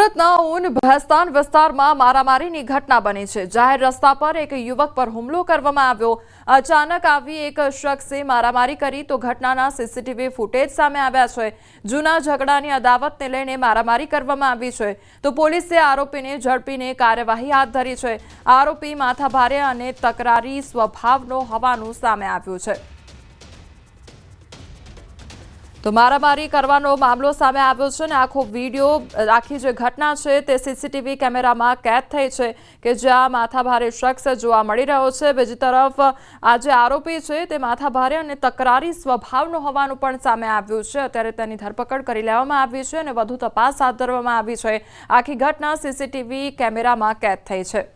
સુરતના ઊન ભેસ્તાન વિસ્તારમાં મારામારીની ઘટના બની છે। જાહેર રસ્તા પર એક યુવક પર હુમલો કરવામાં આવ્યો। અચાનક આવી એક શખ્સે મારામારી કરી તો ઘટનાના સીસીટીવી ફૂટેજ સામે આવ્યા છે। જૂના ઝઘડાની અદાવતને લઈને મારામારી કરવામાં આવી છે તો પોલીસે આરોપીને ઝડપીને કાર્યવાહી હાથ ધરી છે। આરોપી માથાભારે અને તકરારી સ્વભાવનો હોવાનું સામે આવ્યું છે। તો મારામારી કરવાનો મામલો સામે આવ્યો છે ને આખો વિડીયો આખી જે ઘટના છે તે સીસીટીવી કેમેરામાં કેદ થઈ છે કે જ્યાં માથાભારે શખ્સ જોવા મળી રહ્યો છે। બીજી તરફ આ જે આરોપી છે તે માથાભારે અને તકરારી સ્વભાવનો હોવાનું પણ સામે આવ્યું છે। અત્યારે તેની ધરપકડ કરી લેવામાં આવી છે અને વધુ તપાસ હાથ ધરવામાં આવી છે। આખી ઘટના સીસીટીવી કેમેરામાં કેદ થઈ છે।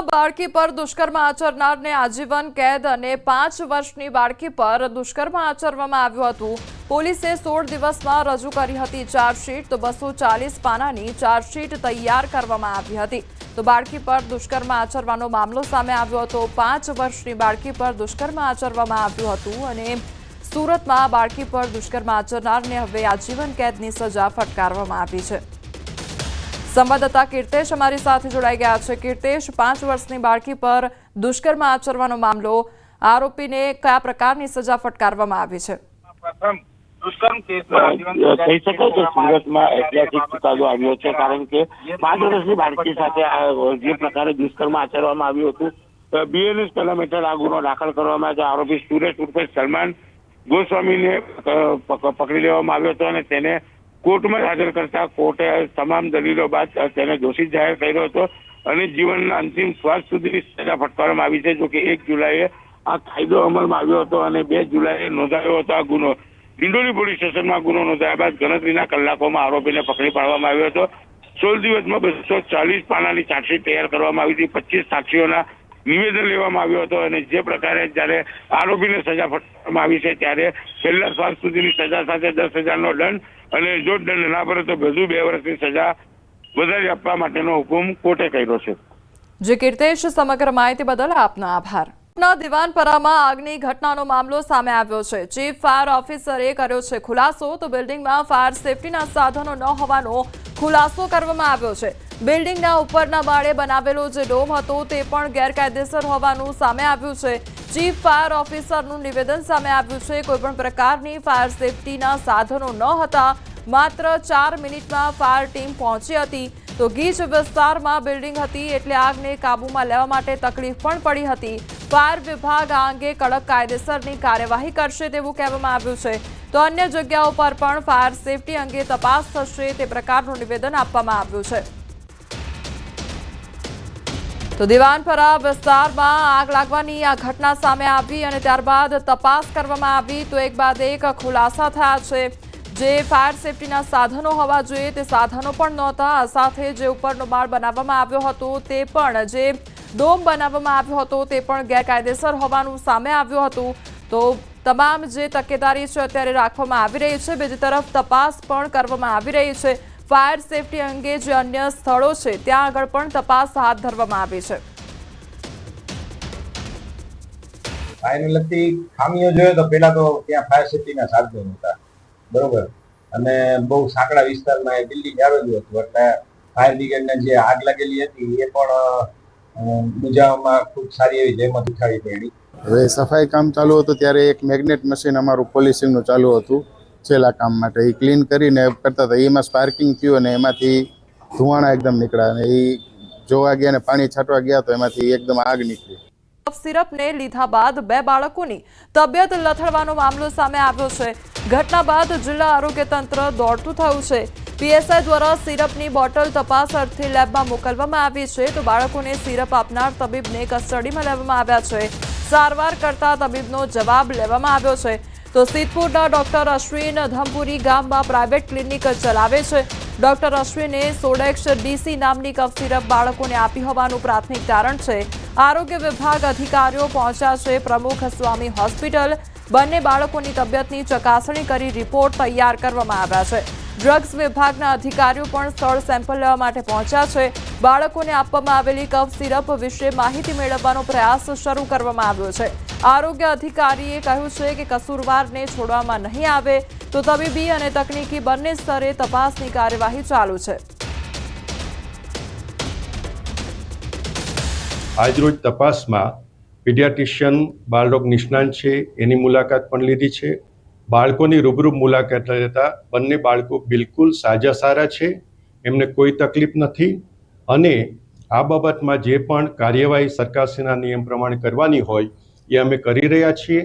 બાળકી પર દુષ્કર્મ આચરનારને આજીવન કેદ અને 5 વર્ષની બાળકી પર દુષ્કર્મ આચરવામાં આવ્યું હતું। પોલીસે 16 દિવસમાં રજૂ કરી હતી ચાર્જશીટ તો 240 પાનાની ચાર્જશીટ તૈયાર કરવામાં આવી હતી। તો બાળકી પર દુષ્કર્મ આચરવાનો મામલો સામે આવ્યો હતો। 5 વર્ષની બાળકી પર દુષ્કર્મ આચરવામાં આવ્યું હતું અને સુરતમાં બાળકી પર દુષ્કર્મ આચરનારને હવે આજીવન કેદની સજા ફટકારવામાં આવી છે। સંવાદદાતા કીર્તેશ અમારી સાથે જોડાઈ ગયા છે। કીર્તેશ, 5 વર્ષની બાળકી પર દુષ્કર્મ આચરવાનો મામલો, આરોપીને કયા પ્રકારની સજા ફટકારવામાં આવી છે? કહી શકાય કે સુરતમાં ઐતિહાસિક ચુકાદો આવ્યો છે, કારણ કે 5 વર્ષની બાળકી સાથે જે પ્રકારે દુષ્કર્મ આચરવામાં આવ્યું હતું BNS કલમ હેઠળ આ ગુનો દાખલ કરવામાં આવ્યો। આરોપી સુરેશ ઉર્ફે સલમાન ગોસ્વામીને પકડી લેવામાં આવ્યો હતો અને તેને કોર્ટમાં હાજર કરતા કોર્ટે તમામ દલીલો બાદ તેને દોષિત જાહેર કર્યો હતો અને જીવનના અંતિમ શ્વાસ સુધીની સજા ફટકારવામાં આવી છે। જો કે 1 જુલાઈએ આ કાયદો અમલમાં આવ્યો હતો અને 2 જુલાઈએ નોંધાયો હતો આ ગુનો। ડિંડોલી પોલીસ સ્ટેશનમાં ગુનો નોંધાયા બાદ ગણતરીના કલાકોમાં આરોપીને પકડી પાડવામાં આવ્યો હતો। 16 દિવસમાં 240 પાનાની ચાર્જશીટ તૈયાર કરવામાં આવી હતી। 25 સાક્ષીઓના નિવેદન લેવામાં આવ્યું હતું અને જે પ્રકારે જ્યારે આરોપીને સજા ફટકારવામાં આવી છે ત્યારે છેલ્લા શ્વાસ સુધીની સજા સાથે 10,000નો દંડ અને જો દંડ ના ભરે તો વધુ 2 વર્ષની સજા વધારી આપવા માટેનો હુકમ કોર્ટે કર્યો છે। જે કીર્તેશ, સમગ્ર માહિતી બદલ આપનો આભાર। દિવાનપરામાં આગની ઘટનાનો મામલો સામે આવ્યો છે। ચીફ ફાયર ઓફિસરે કર્યો છે ખુલાસો તો બિલ્ડિંગમાં ફાયર સેફટીના સાધનો ન હોવાનો ખુલાસો કરવામાં આવ્યો છે। બિલ્ડિંગના ઉપરના માળે બનાવેલો જે ડોમ હતો તે પણ ગેરકાયદેસર હોવાનું સામે આવ્યું છે। ચીફ ફાયર ઓફિસરનું નિવેદન સામે આવ્યું છે કોઈપણ પ્રકારની ફાયર સેફટીના સાધનો ન હતા। માત્ર 4 મિનિટમાં ફાયર ટીમ પહોંચી હતી તો ગીચ વિસ્તારમાં બિલ્ડિંગ હતી એટલે આગને કાબૂમાં લેવા માટે તકલીફ પણ પડી હતી। ફાયર વિભાગ આ અંગે કડક કાયદેસરની કાર્યવાહી કરશે તેવું કહેવામાં આવ્યું છે તો અન્ય જગ્યાઓ પર પણ ફાયર સેફટી અંગે તપાસ થશે તે પ્રકારનું નિવેદન આપવામાં આવ્યું છે। તો દિવાનપરા વિસ્તારમાં આગ લાગવાની આ ઘટના સામે આવી અને ત્યારબાદ તપાસ કરવામાં આવી તો એક બાદ એક ખુલાસા થયા છે। જે ફાયર સેફટીના સાધનો હોવા જોઈએ તે સાધનો પણ નહોતા। આ સાથે જે ઉપરનો માળ બનાવવામાં આવ્યો હતો તે પણ જે ડોમ બનાવવામાં આવ્યો હતો તે પણ ગેરકાયદેસર હોવાનું સામે આવ્યું હતું। તો તમામ જે તકેદારી છે અત્યારે રાખવામાં આવી રહી છે। બીજી તરફ તપાસ પણ કરવામાં આવી રહી છે। ફાયર સેફટી અંગે જે અન્ય સ્થળો છે ત્યાં આગળ પણ તપાસ હાથ ધરવામાં આવી છે। ફાયરને લગતી ખામીઓ જોઈએ તો પેલા તો ત્યાં ફાયર સેફટીના સાધનો નહોતા, બરોબર, અને બહુ સાંકડા વિસ્તારમાં બિલ્ડિંગ આવેલું હતું એટલે ફાયર બ્રિગેડને જે આગ લાગેલી હતી એ પણ બુઝાવવામાં ખૂબ સારી એવી જહેમત ઉઠાવી પડી। હવે સફાઈ કામ ચાલુ હતું ત્યારે એક મેગ્નેટ મશીન અમારું પોલિશિંગનું ચાલુ હતું છેલ્લા કામ માટે। એ ક્લીન કરીને કરતા હતા, એમાં સ્પાર્કિંગ થયું અને એમાંથી ધુવાણા એકદમ નીકળ્યા અને એ જોવા ગયા અને પાણી છાંટવા ગયા તો એમાંથી એકદમ આગ નીકળી। સિરપને લીધા બાદ 2 બાળકોની તબિયત લથડવાનો મામલો સામે આવ્યો છે। ઘટના બાદ જિલ્લા આરોગ્ય તંત્ર દોડતું થયું છે। PSI દ્વારા સિરપની બોટલ તપાસ અર્થે લેબમાં મોકલવામાં આવી છે તો બાળકોને સિરપ આપનાર તબીબને કસ્ટડીમાં લેવામાં આવ્યા છે। સારવાર કરતા તબીબનો જવાબ લેવામાં આવ્યો છે તો સિદ્ધપુરના ડોક્ટર અશ્વિન ધમપુરી ગામમાં પ્રાઇવેટ ક્લિનિક ચલાવે છે। ડોક્ટર અશ્વિને સોડેક્સ DC નામની કફ સિરપ બાળકોને આપી હોવાનું પ્રાથમિક તારણ છે। આરોગ્ય વિભાગ અધિકારીઓ પહોંચ્યા છે પ્રમુખ સ્વામી હોસ્પિટલ। બંને બાળકોની તબિયતની ચકાસણી કરી રિપોર્ટ તૈયાર કરવામાં આવ્યા છે। ડ્રગ્સ વિભાગના અધિકારીઓ પણ સ્થળ સેમ્પલ લેવા માટે પહોંચ્યા છે। બાળકોને આપવામાં આવેલી કફ સિરપ વિશે માહિતી મેળવવાનો પ્રયાસ શરૂ કરવામાં આવ્યો છે। આરોગ્ય અધિકારીએ કહ્યું છે કે કસૂરવારને છોડવામાં નહીં આવે તો તબીબી અને તકનીકી બંને સ્તરે તપાસની કાર્યવાહી ચાલુ છે. આજરોજ તપાસમાં પીડિયાટ્રિશિયન બાળરોગ નિષ્ણાંત છે એની મુલાકાત પણ લીધી છે. બાળકોની રૂબરૂ મુલાકાત લેતા બંને બાળકો બિલકુલ સાજા છે, એમને કોઈ તકલીફ નથી અને આ બાબતમાં જે પણ કાર્યવાહી સરકારશ્રીના નિયમ પ્રમાણે કરવાની હોય એ અમે કરી રહ્યા છીએ.